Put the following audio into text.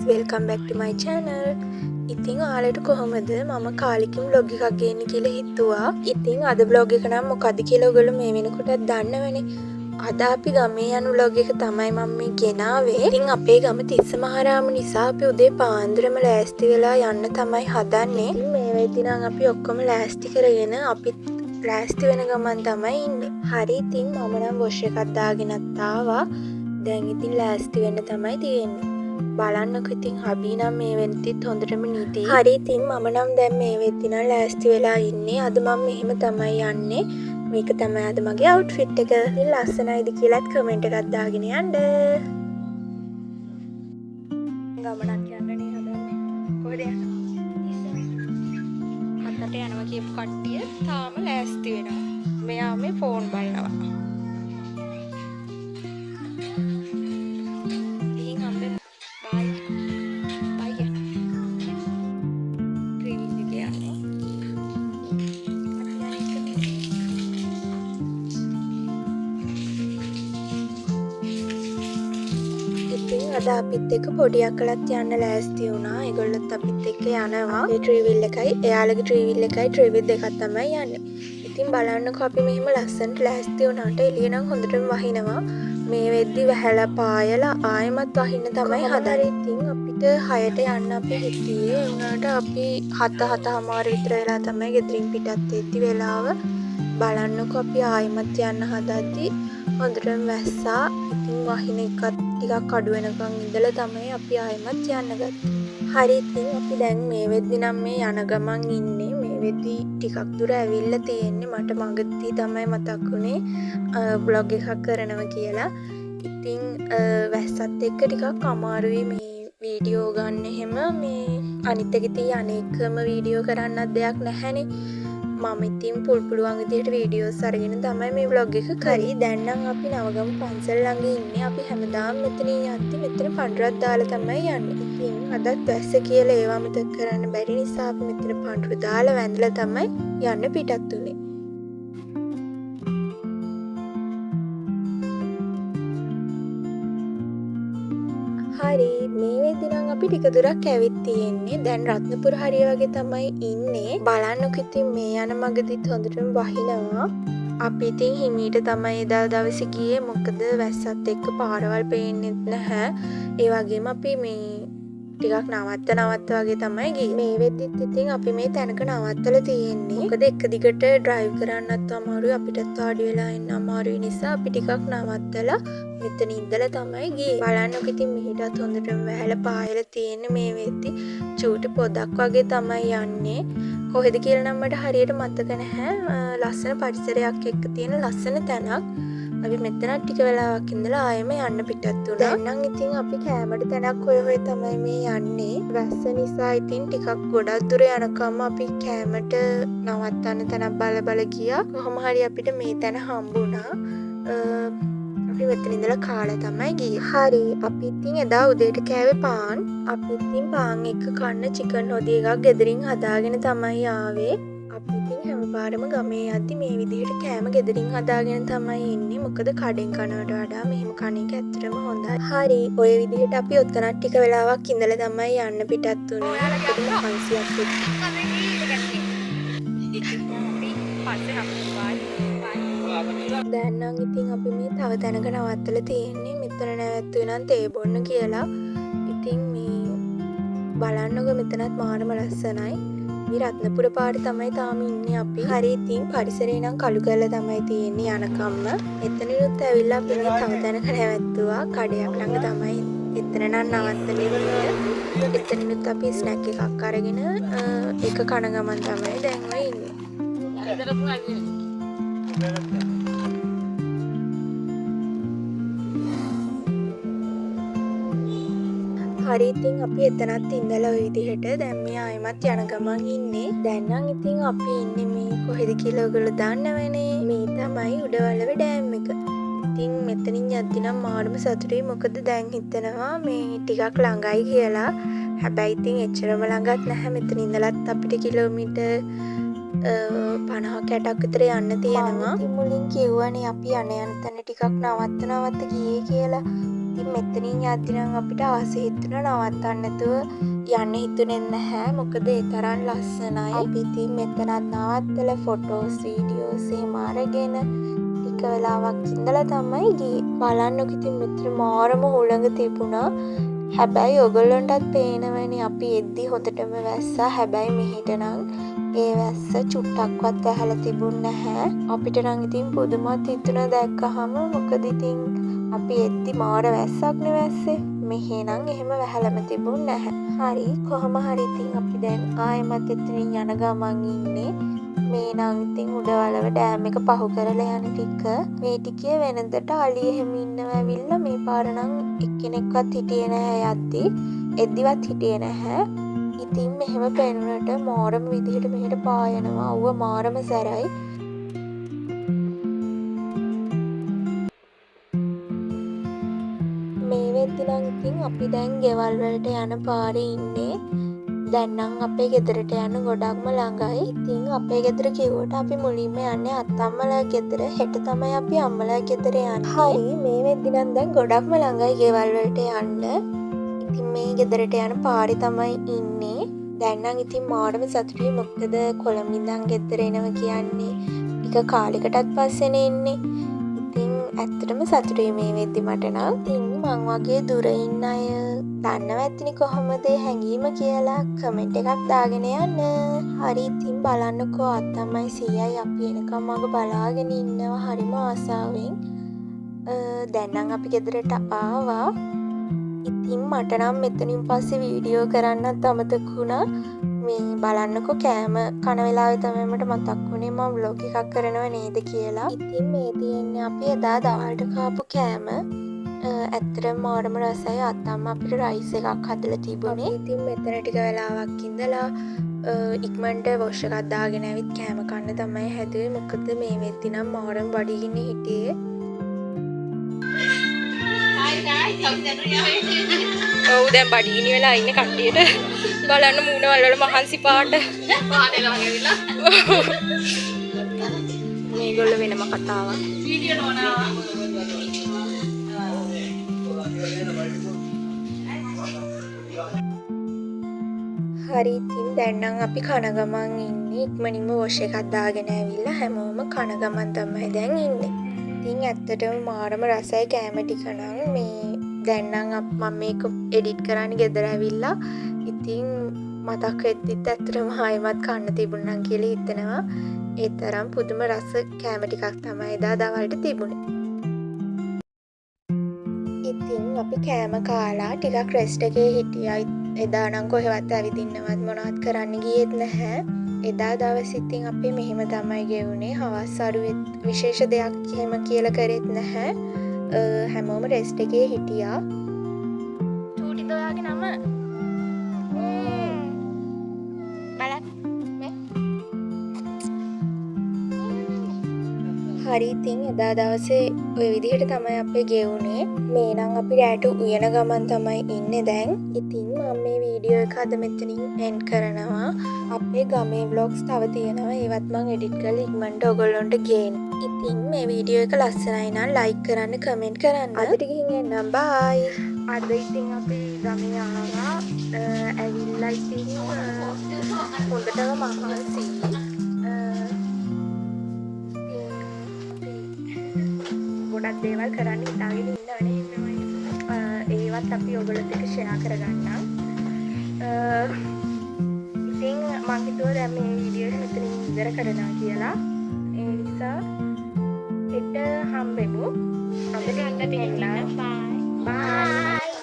welcome back to my channel. ඉතින් ඔයාලට කොහොමද මම කාලෙකින් vlog එකක් ගේන්න කියලා හිතුවා. ඉතින් අද vlog එක නම් මොකද කියලා ඔයගොල්ලෝ මේ වෙනකොටත් දන්නවනේ. අද අපි ගමේ යන vlog එක තමයි මම මේ ගෙනාවේ. ඉතින් අපේ ගම තිස්සමහාරාම නිසා අපි උදේ පාන්දරම ලෑස්ති වෙලා යන්න තමයි හදන්නේ. ඉතින් මේ වෙද්දි නම් අපි ඔක්කොම ලෑස්ති කරගෙන අපිත් ලෑස්ති වෙන ගමන් තමයි ඉන්නේ. හරි ඉතින් මම නම් වොෂ් එකක් දාගෙනත් ආවා. දැන් ඉතින් ලෑස්ති වෙන්න තමයි තියෙන්නේ. බලන්නකො ඉතින් හබී නම් මේ වෙද්දිත් හොඳටම නීටි. හරි ඉතින් මම නම් දැන් මේ වෙද්දි නම් ලෑස්ති වෙලා ඉන්නේ. අද මම මෙහෙම තමයි යන්නේ. මේක තමයි අද මගේ අවුට්ෆිට් එක. ඉතින් ලස්සනයිද කියලාත් කමෙන්ට් එකක් දාගෙන යන්න. ගමනක් යන්නනේ හදන්නේ. කොහෙද යන්නේ? හතට යනවා කියපු කට්ටිය තාම ලෑස්ති වෙනවා. මෙයා මේ ෆෝන් බලනවා. අද අපිත් එක්ක පොඩි අක්කලත් යන්න ලෑස්ති වුණා. ඒගොල්ලොත් අපිත් එක්ක යනවා. ඒ ට්‍රීවිල් එකයි එයාලගේ ට්‍රීවිල් එකයි ට්‍රීවිල් දෙකක් තමයි යන්නේ. ඉතින් බලන්නකෝ අපි මෙහෙම ලස්සනට ලෑස්ති වුණාට එළිය නම් හොඳටම වහිනවා. මේ වෙද්දි වැහැලා පායලා ආයෙමත් වහින්න තමයි හදන්නේ. ඉතින් අපිට 6ට යන්න අපි හිටියේ. ඒ වුණාට අපි 7:00 විතර වෙලා තමයි ගෙදරින් පිටත් වෙද්දි වෙලාව. බලන්නකෝ අපි ආයෙමත් යන්න හදද්දි හොඳටම වැස්සා. ඉතින් වහින එකත් ටිකක් අඩු වෙනකන් ඉඳලා තමයි අපි ආයෙමත් යන්න ගත්තේ. හරි ඉතින් අපි දැන් මේ වෙද්දි නම් මේ යන ගමන් ඉන්නේ. මේ වෙද්දි ටිකක් දුර ඇවිල්ලා තියෙන්නේ. මට මගදී තමයි මතක් වුණේ vlog එකක් කරනවා කියලා. ඉතින් වැස්සත් එක්ක ටිකක් අමාරුයි මේ වීඩියෝ ගන්න එහෙම. මේ අනිත් එක ඉතින් අනේකම වීඩියෝ කරන්නත් දෙයක් නැහැනේ. මම ඉතින් පුළුවන් විදිහට වීඩියෝස් අරගෙන තමයි මේ vlog එක කරේ. දැන් නම් අපි නවගම පන්සල් ළඟ ඉන්නේ. අපි හැමදාම මෙතනින් යද්දි මෙතන පඳුරක් දාලා තමයි යන්නේ. ඉතින් අදත් වැස්ස කියලා ඒව අමතක කරන්න බැරි නිසා අපි මෙතන පඳුර දාලා වැඳලා තමයි යන්න පිටත් උනේ. හරි මේ වෙද්දි නම් අපි ටික දුරක් ඇවිත් තියෙන්නේ. දැන් රත්නපුර හරිය වගේ තමයි ඉන්නේ. බලන්නකො ඉතින් මේ යන මගදීත් හොඳටම වහිනවා. අපි ඉතින් හිමීට තමයි එදා දවසේ ගියේ. මොකද වැස්සත් එක්ක පාරවල් පේන්නේ නැහැ. ඒ වගේම අපි මේ ටිකක් නවත්ත වගේ තමයි ගියේ. මේ වෙද්දිත් ඉතින් අපි මේ තැනක නවත්තලා තියෙන්නේ. මොකද එක දිගට ඩ්‍රයිව් කරන්නත් අමාරුයි. අපිටත් වාඩි වෙලා ඉන්න අමාරුයි නිසා අපි ටිකක් නවත්තලා මෙතන ඉඳලා තමයි ගියේ. බලන්නකො ඉතින් මෙහෙටත් හොඳටම වැහැලා පායලා තියෙන්නේ. මේ වෙද්දි චූටි පොදක් වගේ තමයි යන්නේ. කොහෙද කියලා නම් මට හරියට මතක නැහැ. ලස්සන පරිසරයක් එක්ක තියෙන ලස්සන තැනක්. අපි මෙතන ටික වෙලාවක් ඉඳලා ආයෙම යන්න පිටත් වුණා. දැන් නම් ඉතින් අපි කෑමට තැනක් හොය තමයි මේ යන්නේ. වැස්ස නිසා ඉතින් ටිකක් ගොඩක් දුර යනකම් අපි කෑමට නවත්තන්න තැනක් බල ගියා. කොහොම හරි අපිට මේ තැන හම්බුණා. අපි මෙතන ඉඳලා කාලා තමයි ගියේ. හරි අපි ඉතින් එදා උදේට කෑවේ පාන්. අපි ඉතින් පාන් එක්ක කන්න චිකන් හොදි එකක් ගෙදරින් හදාගෙන තමයි ආවේ. අපි ඉතින් හැමපාරම ගමේ යද්දි මේ විදිහට කෑම ගෙදරින් හදාගෙන තමයි එන්නේ. මොකද කඩෙන් කනවට වඩා මෙහෙම කන එක ඇත්තටම හොඳයි. හරි ඔය විදිහට අපි ඔතනත් ටික වෙලාවක් ඉඳලා තමයි යන්න පිටත් උනේ. මොකද මහන්සියක් එක්ක. දැන් නම් ඉතින් අපි මේ තව තැනක නවත්තලා තියෙන්නේ. මෙතන නැවැත්තුවේ නම් තේ බොන්න කියලා. ඉතින් මේ බලන්නකො මෙතනත් මාරම ලස්සනයි. මේ රත්නපුර පාරේ තමයි තාම ඉන්නේ අපි. හරි ඉතින් පරිසරේ නම් කළු කරලා තමයි තියෙන්නේ යනකම්ම. එතනිනුත් ඇවිල්ලා අපි මේ තව තැනක නැවැත්තුවා. කඩයක් ළඟ තමයි. එතන නම් නවත්තන්නේ. එතනිනුත් අපි ස්නැක් එකක් අරගෙන එක කන ගමන් තමයි දැන් ඔය ඉන්නේ. හරි ඉතින් අපි එතනත් ඉඳලා ওই විදිහට දැන් මේ ආයෙමත් යන ගමන් ඉන්නේ. දැන් නම් ඉතින් අපි ඉන්නේ මේ කොහෙද කියලා ඔයගොල්ලෝ දන්නවනේ. මේ තමයි උඩවලව ඩෑම් එක. ඉතින් මෙතනින් යද්දි නම් මාරුම සතුටුයි. මොකද දැන් හිතෙනවා මේ ටිකක් ළඟයි කියලා. හැබැයි ඉතින් එච්චරම ළඟත් නැහැ. මෙතන ඉඳලත් අපිට කිලෝමීටර් 50-60ක් විතර යන්න තියෙනවා. ඉතින් මුලින් කිව්වනේ අපි යන තැන ටිකක් නවත්ත ගියේ කියලා. ඉතින් මෙතනින් යද්දි නම් අපිට ආස හිතුණා නවත්තන්න නැතුව යන්න හිතුනේ නැහැ. මොකද ඒ තරම් ලස්සනයි. අපි ඉතින් මෙතනත් නවත්තලා ෆොටෝස් වීඩියෝස් එහෙම අරගෙන ටික වෙලාවක් ඉඳලා තමයි ගියේ. බලන්නකො ඉතින් මෙතන මාරම හුළඟ තිබුණා. හැබැයි ඔයගොල්ලන්ටත් පේනවනේ අපි එද්දි හොඳටම වැස්සා. හැබැයි මෙහෙට නම් ඒ වැස්ස චුට්ටක්වත් ඇහැලා තිබුණ නැහැ. අපිට නම් ඉතින් පුදුමත් හිතුණා දැක්කහම. මොකද ඉතින් අපි එද්දි මාර වැස්සක් නේ වැස්සේ. මෙහෙ නම් එහෙම වැහැලම තිබුණ නැහැ. හරි කොහොම හරි ඉතින් අපි දැන් ආයෙමත් එතනින් යන ගමන් ඉන්නේ. මේ නම් ඉතින් උඩවලව ඩෑම් එක පහු කරලා යන ටික. මේ ටිකේ වෙනදට අලි එහෙම ඉන්නව ඇවිල්ලා මේ පාර නම් එක්කෙනෙක්වත් හිටියේ නැහැ යද්දි. එද්දිවත් හිටියේ නැහැ. ඉතින් මෙහෙම පෙනුනට මාරම විදිහට මෙහෙට පායනවා. ඌව මාරම සැරයි. මේ වෙද්දි නම් ඉතින් අපි දැන් ගෙවල් වලට යන පාරේ ඉන්නේ. දැන් නම් අපේ ගෙදරට යන්න ගොඩක්ම ළඟයි. ඉතින් අපේ ගෙදර කිව්වට අපි මුලින්ම යන්නේ අත්තම්මලා ගෙදර. හෙට තමයි අපි අම්මලා ගෙදර යන්නේ. හරි මේ වෙද්දි නම් දැන් ගොඩක්ම ළඟයි ගෙවල් වලට යන්න. ඉතින් මේ ගෙදරට යන පාරේ තමයි ඉන්නේ. දැන් නම් ඉතින් මාරම සතුටුයි. මොකද කොළඹ ඉඳන් ගෙදර එනවා කියන්නේ ටික කාලයකටත් පස්සේනේ එන්නේ. ඉතින් ඇත්තටම සතුටුයි මේ වෙද්දි මට නම්. ඉතින් මං වගේ දුර ඉන්න අය දන්නව ඇතිනේ කොහොමද හැංගීම කියලා කමෙන්ට් එකක් දාගෙන යන්න. හරි ඉතින් බලන්නකෝ අත්තම්මයි සීයයි අපි එනකම් මග බලාගෙන ඉන්නවා හරිම ආසාවෙන්. දැන් නම් අපි ගෙදරට ආවා. ඉතින් මට නම් මෙතනින් පස්සේ වීඩියෝ කරන්නත් අමතක වුණා. මේ බලන්නකෝ කෑම කන වෙලාවේ තමයි මට මතක් වුණේ මම vlog එකක් කරනව නේද කියලා. ඉතින් මේ තියෙන්නේ අපි එදා දවල්ට කාපු කෑම. ඇත්තටම මාරම රසයි. අත්තම්ම අපිට රයිස් එකක් හදලා තිබුණේ. ඉතින් මෙතන ටික වෙලාවක් ඉඳලා ඉක්මනට වොෂ් එකක් දාගෙන ඇවිත් කෑම කන්න තමයි හැදුවේ. මොකද මේ වෙද්දි නම් මාරම බඩගින්න හිටියේ. ඔව් දැන් බඩගිනි වෙලා ඉන්න කට්ටියට බලන්න මූණවල වල මහන්සි පාට. මේගොල්ලෝ වෙනම කතාවක්. වීඩියෝ නෝනා. හරි ඉතින් දැන් නම් අපි කන ගමන් ඉන්නේ. ඉක්මනින්ම වොෂ් එකක් දාගෙන ඇවිල්ලා හැමෝම කන ගමන් තමයි දැන් ඉන්නේ. ඉතින් ඇත්තටම මාරම රසයි කෑම ටික නම් මේ දැන් නම් මම මේක එඩිට් කරන්න ගෙදර ඇවිල්ලා. ඉතින් මතක් වෙද්දිත් ඇත්තටම ආයෙමත් කන්න තිබුණා කියලා හිතෙනවා. ඒ තරම් පුදුම රස කෑම ටිකක් තමයි එදා දවල්ට තිබුණේ. ඉතින් අපි කෑම කාලා ටිකක් රෙස්ට් එකේ හිටියා. එදා නම් කොහෙවත් ඇවිදින්නවත් මොනවත් කරන්න ගියෙත් නැහැ. එදා දවස් ඉතින් අපි මෙහෙම තමයි ගෙවුනේ. හවස් අරුවෙත් විශේෂ දෙයක් එහෙම කියලා කරෙත් නැහැ. හැමෝම රෙස්ට් එකේ හිටියා. චූටිද ඔයාගේ නම? බලන්න. හරි ඉතින් එදා දවසේ ওই විදිහට තමයි අපි ගෙවුනේ. මේ නම් අපි රැට උයන ගමන් තමයි ඉන්නේ දැන්. ඉතින් මම මේ වීඩියෝ එක අද මෙතනින් එන්ඩ් කරනවා. අපේ ගමේ vlogs තව තියෙනවා. ඒවත් මම එඩිට් කරලා ඉක්මනට ඔයගොල්ලන්ට ගේන්න. ඉතින් මේ වීඩියෝ එක ලස්සනයි නම් ලයික් කරන්න කමෙන්ට් කරන්න. අදට ගිහින් එන්නම්. බයි. අද ඉතින් අපි ගමේ ආවා. ඇවිල්ලා ඉතින් හොඳටම මහන්සි. ගොඩක් දේවල් කරන්න හිතාගෙන ඉන්නවනේ. ඒවත් අපි ඔයගොල්ලොත් එක්ක ෂෙයා කරගන්නම්. ඉතින් මම හිතුවා දැන් මේ වීඩියෝ එක මෙතනින් ඉවර කරනවා කියලා. ඒ නිසා හෙට හම්බෙමු. අපිට එන්න බයි. බයි.